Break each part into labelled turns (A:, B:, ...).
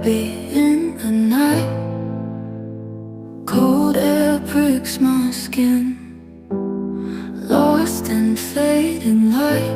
A: In the night, cold air pricks my skin, lost in fading light.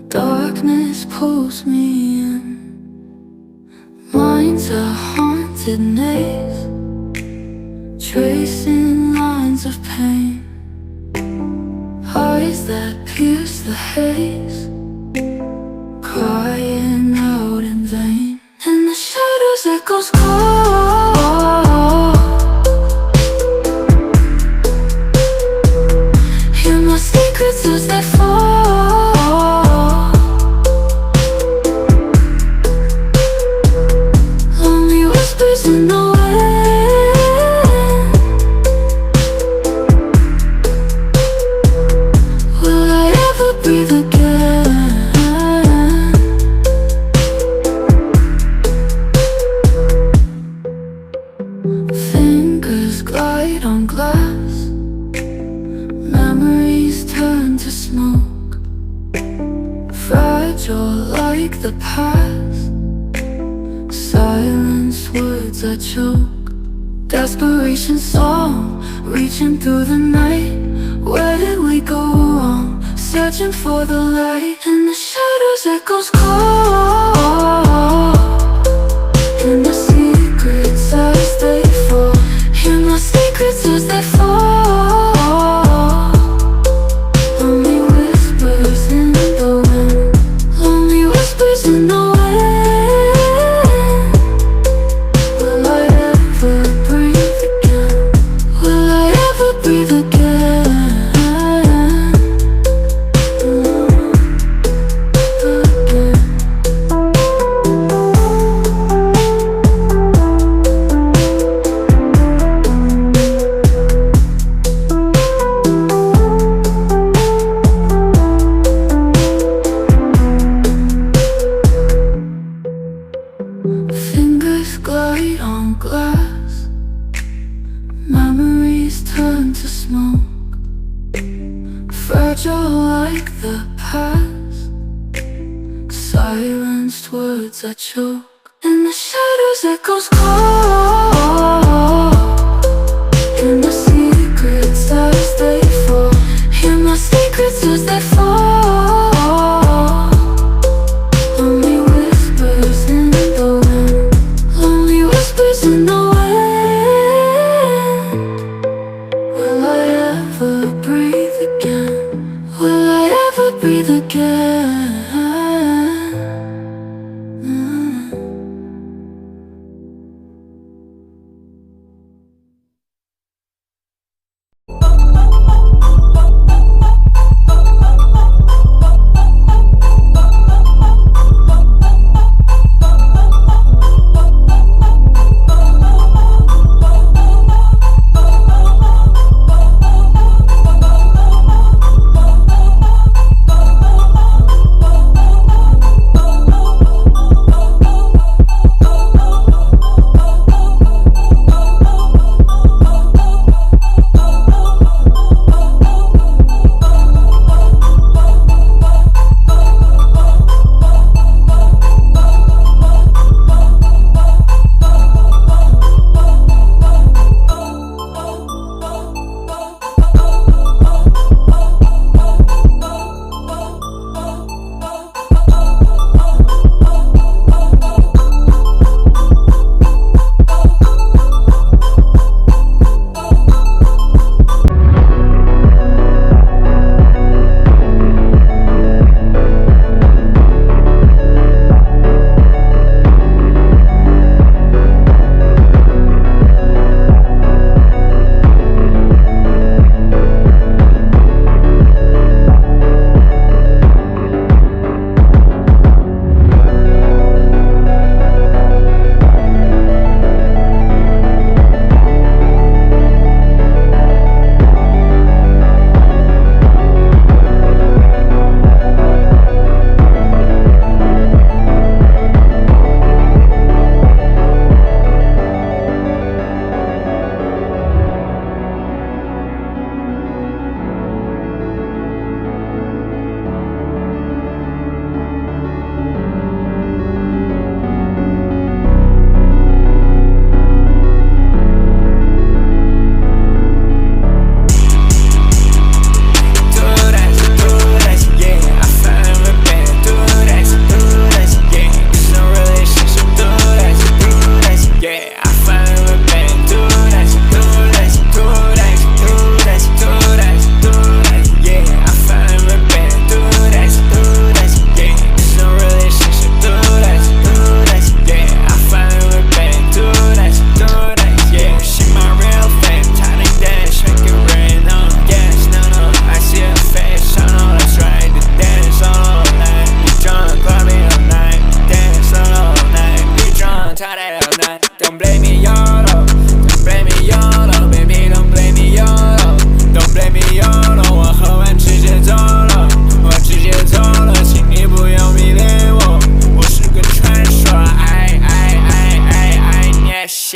A: Darkness pulls me in. Mind's a haunted maze, tracing lines of pain. Eyes that pierce the haze, crying out in vain. In the shadows echoes call, hear my secrets as they fall. Lonely whispers in the wind. Will I ever breathe again? Glide on glass, memories turn to smoke, fragile like the past. Silence words I choke, desperation song, reaching through the night. Where did we go wrong? Searching for the light. In the shadows echoes call, in the secrets as they fall. Hear my secrets as they fall. Lonely whispers in the wind. Lonely whispers in the wind. Will I ever breathe again? Will I ever breathe again? Fingers glide on glass, memories turn to smoke, fragile like the past. Silenced words I choke. In the shadows echoes call, in the secrets as they fall. Hear my secrets as they fall. Lonely whispers in the wind. Lonely whispers in the wind. Will I ever breathe again? Will I ever breathe again?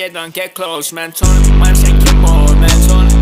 B: don't get close, man. Turn my thinking mode, man. Turn